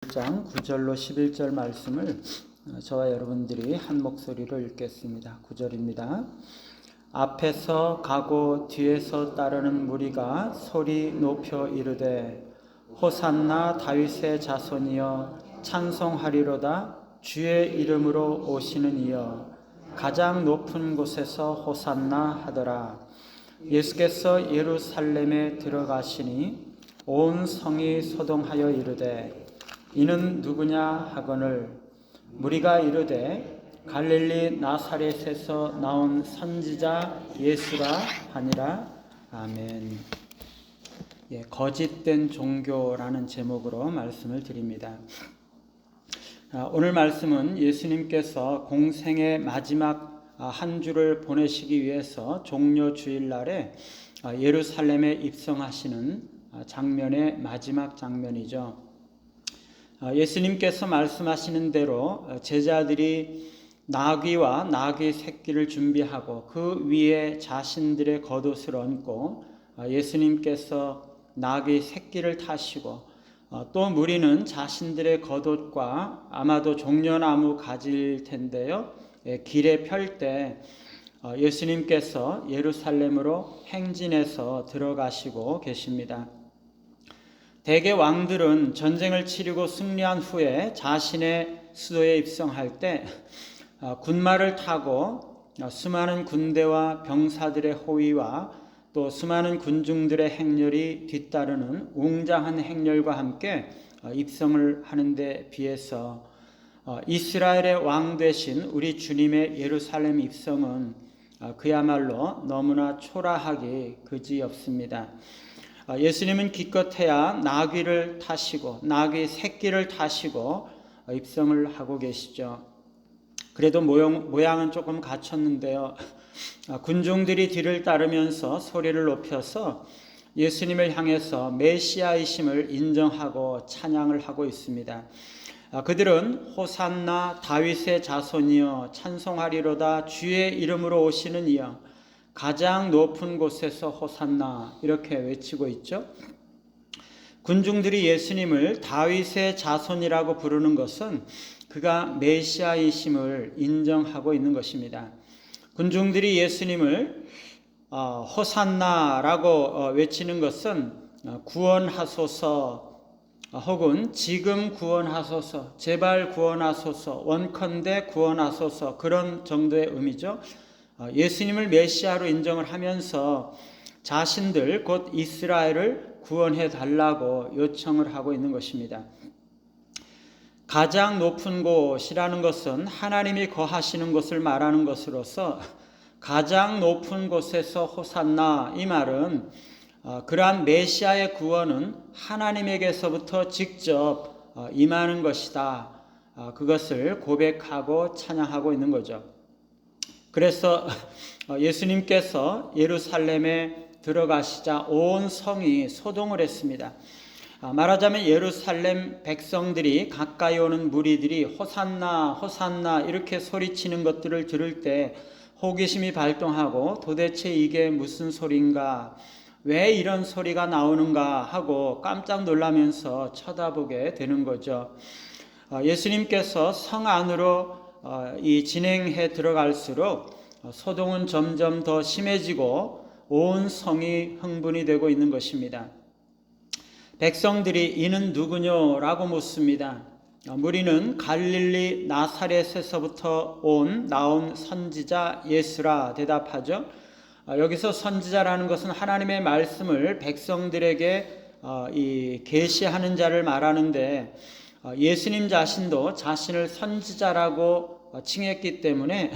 장 9절로 11절 말씀을 저와 여러분들이 한 목소리로 읽겠습니다. 9절입니다. 앞에서 가고 뒤에서 따르는 무리가 소리 높여 이르되 호산나 다윗의 자손이여 찬송하리로다. 주의 이름으로 오시는 이여 가장 높은 곳에서 호산나 하더라. 예수께서 예루살렘에 들어가시니 온 성이 소동하여 이르되 이는 누구냐 하거늘 무리가 이르되 갈릴리 나사렛에서 나온 선지자 예수라 하니라. 아멘. 거짓된 종교라는 제목으로 말씀을 드립니다. 오늘 말씀은 예수님께서 공생의 마지막 한 주를 보내시기 위해서 종려 주일날에 예루살렘에 입성하시는 장면의 마지막 장면이죠. 예수님께서 말씀하시는 대로 제자들이 나귀와 나귀 새끼를 준비하고 그 위에 자신들의 겉옷을 얹고 예수님께서 나귀 새끼를 타시고 또 무리는 자신들의 겉옷과 아마도 종려나무 가지일 텐데요, 길에 펼 때 예수님께서 예루살렘으로 행진해서 들어가시고 계십니다. 대개 왕들은 전쟁을 치르고 승리한 후에 자신의 수도에 입성할 때 군마를 타고 수많은 군대와 병사들의 호위와 또 수많은 군중들의 행렬이 뒤따르는 웅장한 행렬과 함께 입성을 하는 데 비해서 이스라엘의 왕 되신 우리 주님의 예루살렘 입성은 그야말로 너무나 초라하기 그지없습니다. 예수님은 기껏해야 나귀를 타시고 나귀 새끼를 타시고 입성을 하고 계시죠. 그래도 모양은 조금 갖췄는데요, 군중들이 뒤를 따르면서 소리를 높여서 예수님을 향해서 메시아이심을 인정하고 찬양을 하고 있습니다. 그들은 호산나 다윗의 자손이여 찬송하리로다. 주의 이름으로 오시는 이여 가장 높은 곳에서 호산나 이렇게 외치고 있죠. 군중들이 예수님을 다윗의 자손이라고 부르는 것은 그가 메시아이심을 인정하고 있는 것입니다. 군중들이 예수님을 호산나라고 외치는 것은 구원하소서 혹은 지금 구원하소서, 제발 구원하소서, 원컨대 구원하소서, 그런 정도의 의미죠. 예수님을 메시아로 인정을 하면서 자신들 곧 이스라엘을 구원해 달라고 요청을 하고 있는 것입니다. 가장 높은 곳이라는 것은 하나님이 거하시는 곳을 말하는 것으로서 가장 높은 곳에서 호산나, 이 말은 그러한 메시아의 구원은 하나님에게서부터 직접 임하는 것이다, 그것을 고백하고 찬양하고 있는 거죠. 그래서 예수님께서 예루살렘에 들어가시자 온 성이 소동을 했습니다. 말하자면 예루살렘 백성들이 가까이 오는 무리들이 호산나 호산나 이렇게 소리치는 것들을 들을 때 호기심이 발동하고 도대체 이게 무슨 소리인가, 왜 이런 소리가 나오는가 하고 깜짝 놀라면서 쳐다보게 되는 거죠. 예수님께서 성 안으로 진행해 들어갈수록 소동은 점점 더 심해지고 온 성이 흥분이 되고 있는 것입니다. 백성들이 이는 누구뇨라고 묻습니다. 무리는 갈릴리 나사렛에서부터 나온 선지자 예수라 대답하죠. 여기서 선지자라는 것은 하나님의 말씀을 백성들에게 계시하는 자를 말하는데 예수님 자신도 자신을 선지자라고 칭했기 때문에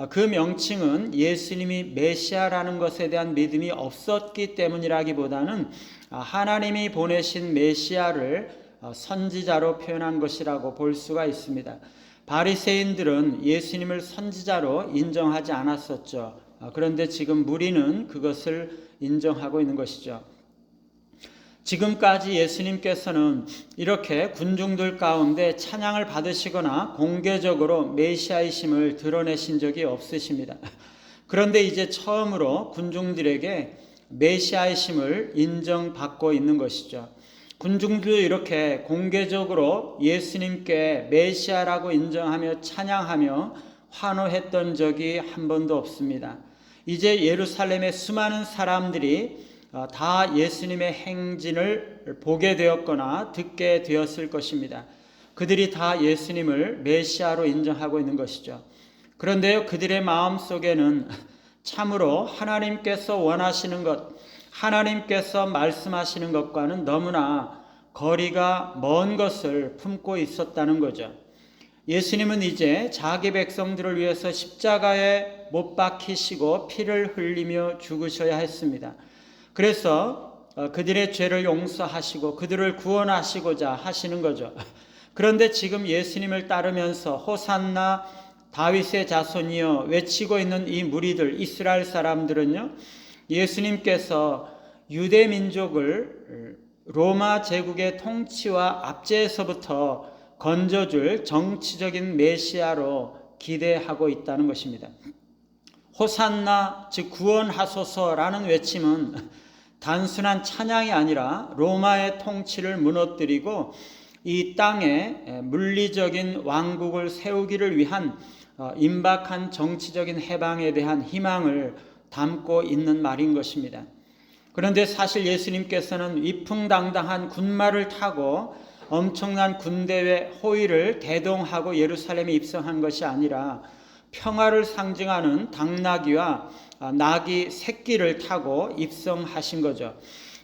그 명칭은 예수님이 메시아라는 것에 대한 믿음이 없었기 때문이라기보다는 하나님이 보내신 메시아를 선지자로 표현한 것이라고 볼 수가 있습니다. 바리새인들은 예수님을 선지자로 인정하지 않았었죠. 그런데 지금 무리는 그것을 인정하고 있는 것이죠. 지금까지 예수님께서는 이렇게 군중들 가운데 찬양을 받으시거나 공개적으로 메시아이심을 드러내신 적이 없으십니다. 그런데 이제 처음으로 군중들에게 메시아이심을 인정받고 있는 것이죠. 군중들도 이렇게 공개적으로 예수님께 메시아라고 인정하며 찬양하며 환호했던 적이 한 번도 없습니다. 이제 예루살렘의 수많은 사람들이 다 예수님의 행진을 보게 되었거나 듣게 되었을 것입니다. 그들이 다 예수님을 메시아로 인정하고 있는 것이죠. 그런데요, 그들의 마음속에는 참으로 하나님께서 원하시는 것, 하나님께서 말씀하시는 것과는 너무나 거리가 먼 것을 품고 있었다는 거죠. 예수님은 이제 자기 백성들을 위해서 십자가에 못 박히시고 피를 흘리며 죽으셔야 했습니다. 그래서 그들의 죄를 용서하시고 그들을 구원하시고자 하시는 거죠. 그런데 지금 예수님을 따르면서 호산나 다윗의 자손이여 외치고 있는 이 무리들, 이스라엘 사람들은요, 예수님께서 유대 민족을 로마 제국의 통치와 압제에서부터 건져줄 정치적인 메시아로 기대하고 있다는 것입니다. 호산나, 즉 구원하소서라는 외침은 단순한 찬양이 아니라 로마의 통치를 무너뜨리고 이 땅에 물리적인 왕국을 세우기를 위한 임박한 정치적인 해방에 대한 희망을 담고 있는 말인 것입니다. 그런데 사실 예수님께서는 위풍당당한 군마를 타고 엄청난 군대의 호위를 대동하고 예루살렘에 입성한 것이 아니라 평화를 상징하는 당나귀와 나귀 새끼를 타고 입성하신 거죠.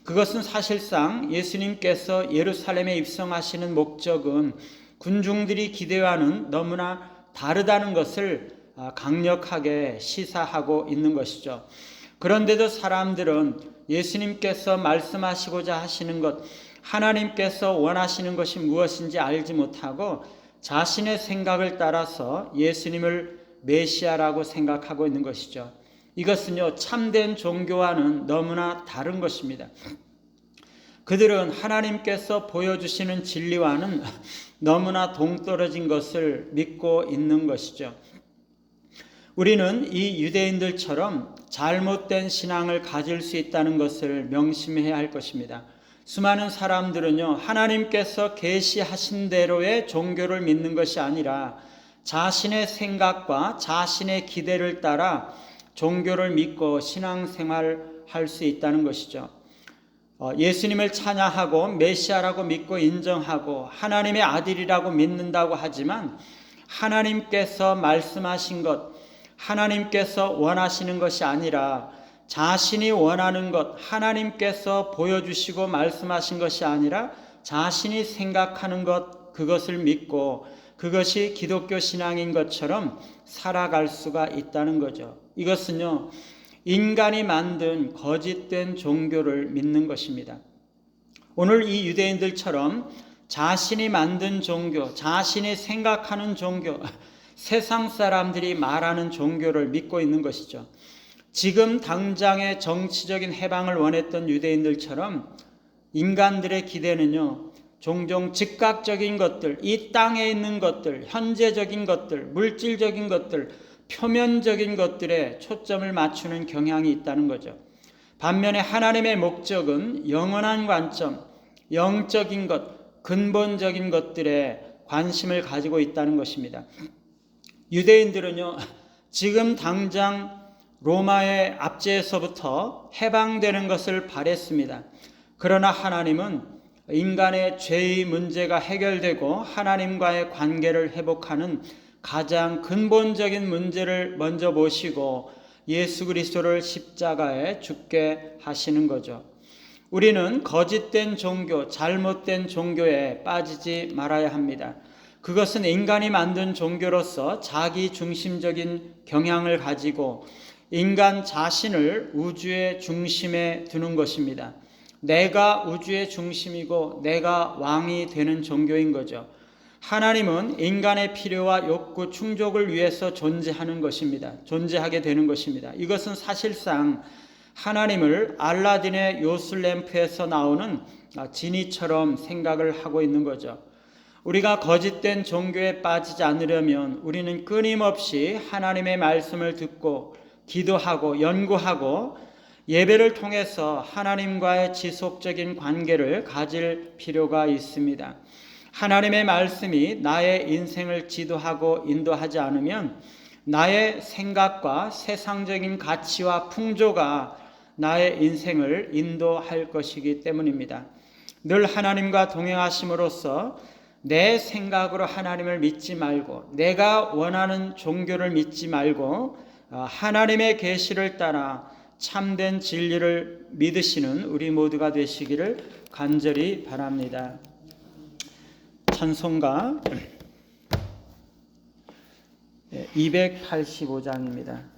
그것은 사실상 예수님께서 예루살렘에 입성하시는 목적은 군중들이 기대와는 너무나 다르다는 것을 강력하게 시사하고 있는 것이죠. 그런데도 사람들은 예수님께서 말씀하시고자 하시는 것, 하나님께서 원하시는 것이 무엇인지 알지 못하고 자신의 생각을 따라서 예수님을 메시아라고 생각하고 있는 것이죠. 이것은요, 참된 종교와는 너무나 다른 것입니다. 그들은 하나님께서 보여주시는 진리와는 너무나 동떨어진 것을 믿고 있는 것이죠. 우리는 이 유대인들처럼 잘못된 신앙을 가질 수 있다는 것을 명심해야 할 것입니다. 수많은 사람들은요, 하나님께서 계시하신 대로의 종교를 믿는 것이 아니라 자신의 생각과 자신의 기대를 따라 종교를 믿고 신앙생활할 수 있다는 것이죠. 예수님을 찬양하고 메시아라고 믿고 인정하고 하나님의 아들이라고 믿는다고 하지만 하나님께서 말씀하신 것, 하나님께서 원하시는 것이 아니라 자신이 원하는 것, 하나님께서 보여주시고 말씀하신 것이 아니라 자신이 생각하는 것, 그것을 믿고 그것이 기독교 신앙인 것처럼 살아갈 수가 있다는 거죠. 이것은요, 인간이 만든 거짓된 종교를 믿는 것입니다. 오늘 이 유대인들처럼 자신이 만든 종교, 자신이 생각하는 종교, 세상 사람들이 말하는 종교를 믿고 있는 것이죠. 지금 당장의 정치적인 해방을 원했던 유대인들처럼 인간들의 기대는요, 종종 즉각적인 것들, 이 땅에 있는 것들, 현재적인 것들, 물질적인 것들, 표면적인 것들에 초점을 맞추는 경향이 있다는 거죠. 반면에 하나님의 목적은 영원한 관점, 영적인 것, 근본적인 것들에 관심을 가지고 있다는 것입니다. 유대인들은요, 지금 당장 로마의 압제에서부터 해방되는 것을 바랬습니다. 그러나 하나님은 인간의 죄의 문제가 해결되고 하나님과의 관계를 회복하는 가장 근본적인 문제를 먼저 보시고 예수 그리스도를 십자가에 죽게 하시는 거죠. 우리는 거짓된 종교, 잘못된 종교에 빠지지 말아야 합니다. 그것은 인간이 만든 종교로서 자기 중심적인 경향을 가지고 인간 자신을 우주의 중심에 두는 것입니다. 내가 우주의 중심이고 내가 왕이 되는 종교인 거죠. 하나님은 인간의 필요와 욕구 충족을 위해서 존재하는 것입니다. 존재하게 되는 것입니다. 이것은 사실상 하나님을 알라딘의 요술램프에서 나오는 지니처럼 생각을 하고 있는 거죠. 우리가 거짓된 종교에 빠지지 않으려면 우리는 끊임없이 하나님의 말씀을 듣고 기도하고 연구하고 예배를 통해서 하나님과의 지속적인 관계를 가질 필요가 있습니다. 하나님의 말씀이 나의 인생을 지도하고 인도하지 않으면 나의 생각과 세상적인 가치와 풍조가 나의 인생을 인도할 것이기 때문입니다. 늘 하나님과 동행하심으로써 내 생각으로 하나님을 믿지 말고 내가 원하는 종교를 믿지 말고 하나님의 계시를 따라 참된 진리를 믿으시는 우리 모두가 되시기를 간절히 바랍니다. 찬송가 285장입니다.